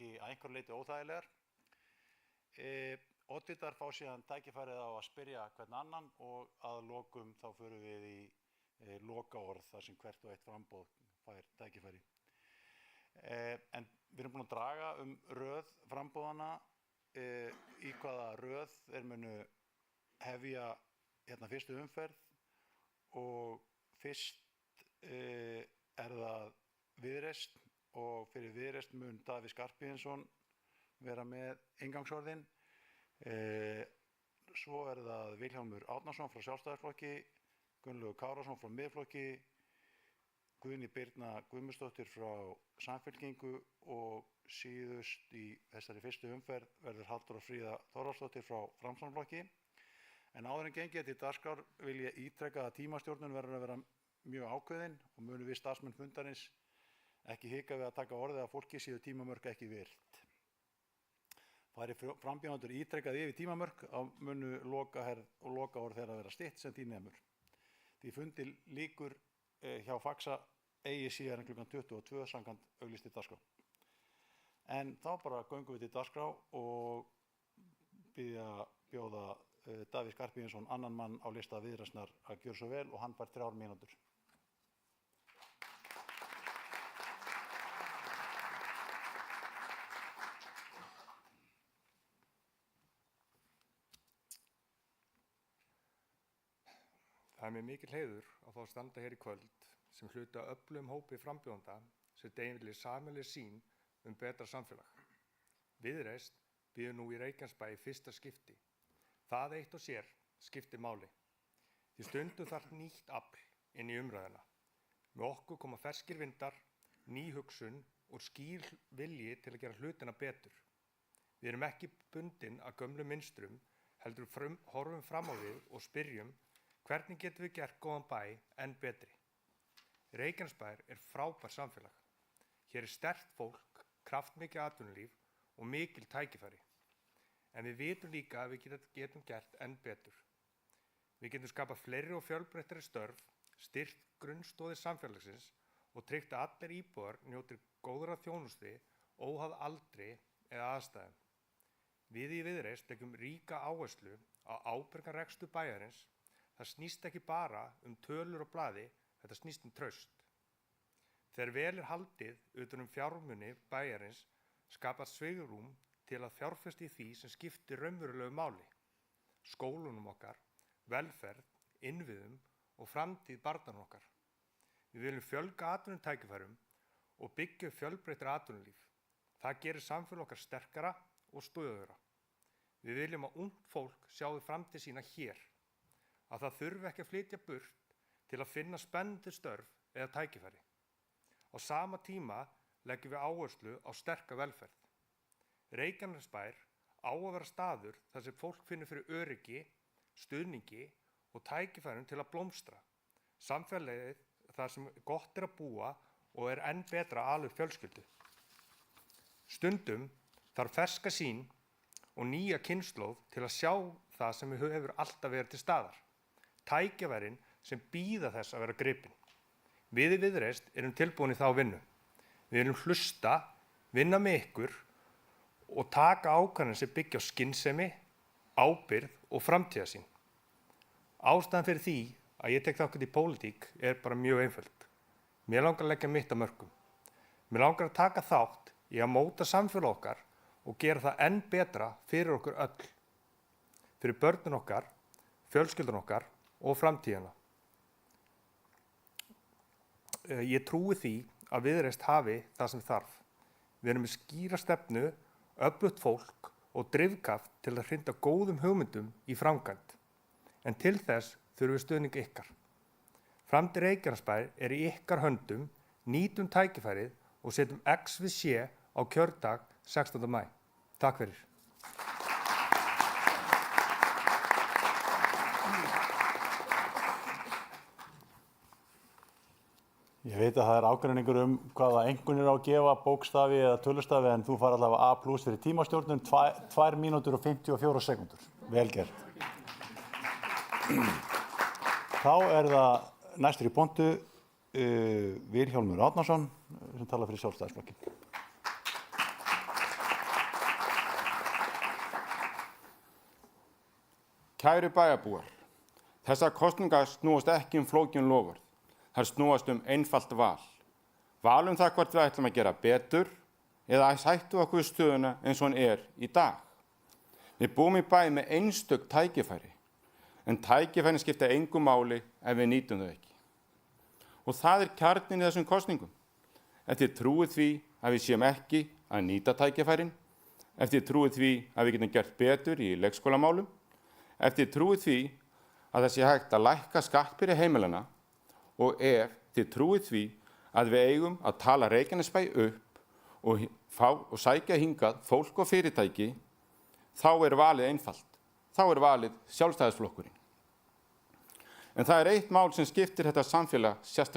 kannski að einhverju leyti óþægilegar. Oddvitar fá síðan tækifærið á að spyrja hvern annan og að lokum þá förum við í lokaorð þar sem hvert og eitt framboð fær tækifæri. En við erum búin að draga röð frambúðana, í hvaða röð þeir munu hefja hérna fyrstu umferð og fyrst það Viðreisn og fyrir Viðreisn mun Davíð Skarphéðinsson vera með inngangsorðin. Svo það Vilhjálmur Árnason frá Sjálfstæðisflokki, Gunnlaugur Kárason frá Miðflokki, Guðný Birna Guðmundsdóttir frá Samfylkingu og síðust í þessari fyrstu umferð verður Halldóra Fríða Þórhallsdóttir frá Framsóknarflokki. En áður en gengið til dagskrár vil ég ítreka að tímastjórnun verður að vera mjög ákveðin og munum við starfsmenn fundarins ekki hika við að taka orðið að fólki séu tímamörk ekki virt. Fari frambjóðendur ítrekað yfir tímamörk á munu lokaorð þeirra vera stytt sem því nemur. Því fundi lýkur hjá Faxa eigi síðar en klukkan 22 samkvæmt auglýstri dagskrá. En þá bara göngum við til dagskrá og bjóða Davíð Skarphéðinsson, annan mann á lista Viðreisnar, að gjöra svo vel og hann fær 3 mínútur. Það mér mikil heiður að fá að standa hér í kvöld sem hluti af öflugum hópi frambjóðenda sem deilir sameiginlegri sýn betra samfélag. Viðreisn býður nú í Reykjanesbæ í fyrsta skipti. Það eitt og sér skiptir máli. Því stundum þarf nýtt afl inn í umræðuna. Með okkur koma ferskir vindar, ný hugsun og skýr vilji til að gera hlutina betur. Við erum ekki bundin að gömlu mynstrum, heldur horfum fram á við og spyrjum hvernig getum við gert góðan bæ enn betri. Reykjanesbær frábær samfélag. Hér sterkt fólk, kraftmikið atvinnulíf og mikil tækifæri. En við vitum líka að við getum gert enn betur. Við getum skapað fleiri og fjölbreyttari störf, styrkt grunnstoðir samfélagsins og tryggt að allir íbúar njóti góðra þjónustu óháð aldri eða aðstæðum. Við í Viðreisn leggjum ríka áherslu á ábyrgan rekstur bæjarins. Það snýst ekki bara tölur og blaði, þetta snýst traust. Þegar vel haldið utan fjármuni bæjarins skapast svigrúm til að fjárfesta í því sem skiptir raunverulegu máli. Skólunum okkar, velferð, innviðum og framtíð barnanna okkar. Við viljum fjölga atvinnutækifærum og byggja fjölbreyttara atvinnulíf. Það gerir samfélag okkar sterkara og stöðugra. Við viljum að ungt fólk sjáu framtíð sína hér. Að það þurfi ekki að flytja burt til að finna spennandi störf eða tækifæri. Á sama tíma leggjum við áherslu á sterka velferð. Reykjanesbær á að vera staður þar sem fólk finnur fyrir öryggi, stuðningi og tækifærum til að blómstra. Samfélagið þar sem gott að búa og enn betra að ala upp fjölskyldu. Stundum þarf ferska sýn og nýja kynslóð til að sjá það sem hefur alltaf verið til staðar. Tækifærin sem bíða þess að vera gripin. Við í Viðreisn erum tilbúin í þá vinnu. Við erum hlusta, vinna með ykkur og taka ákvarðanir sem byggja á skynsemi, ábyrgð og framtíðarsýn. Ástæðan fyrir því að ég tek þátt í pólitík bara mjög einföld. Mér langar að leggja mitt af mörkum. Mér langar að taka þátt í að móta samfélag okkar og gera það enn betra fyrir okkur öll. Fyrir börnin okkar, fjölskyldan okkar og framtíðina. Ég trúi því að Viðreisn hafi það sem þarf. Við erum með skýra stefnu, öflugt fólk og drifkraft til að hrinda góðum hugmyndum í framkvæmd. En til þess þurfum við stuðning ykkar. Framtíð Reykjanesbær í ykkar höndum, nýtum tækifærið og setjum X við sé á kjördag 16. maí. Takk fyrir. Ég veit að það ágreiningur hvaða einkunnir á að gefa, bókstafi eða tölustafi, en þú fær allavega A+ fyrir tímastjórnun, 2 mínútur og 54 sekúndur. Vel gert. Þá það næstur í pontu Vilhjálmur Árnason sem talar fyrir Sjálfstæðisflokkinn. Kæru bæjarbúar, þessar kosningar snúast ekki flókin loforð. Þær snúast einfalt val. Val það hvort við ætlum að gera betur eða sættu okkur í stöðuna eins og hann í dag. Við búum í bæ með einstök tækifæri, en tækifærin skipta engu máli ef við nýtum þau ekki. Og það kjarninn í þessum kosningum. Ef þið trúið því að við séum ekki að nýta tækifærin, ef þið trúið því að við getum gert betur í leikskólamálum, ef þið trúið því að það sé hægt að lækka skattbyrði heimilana og ef þið trúið því að við eigum að tala Reykjanesbæ upp og sækja hingað fólk og fyrirtæki, þá valið einfalt. Þá valið Sjálfstæðisflokkurinn. En það eitt mál sem skiptir þetta samfélag sérstaklega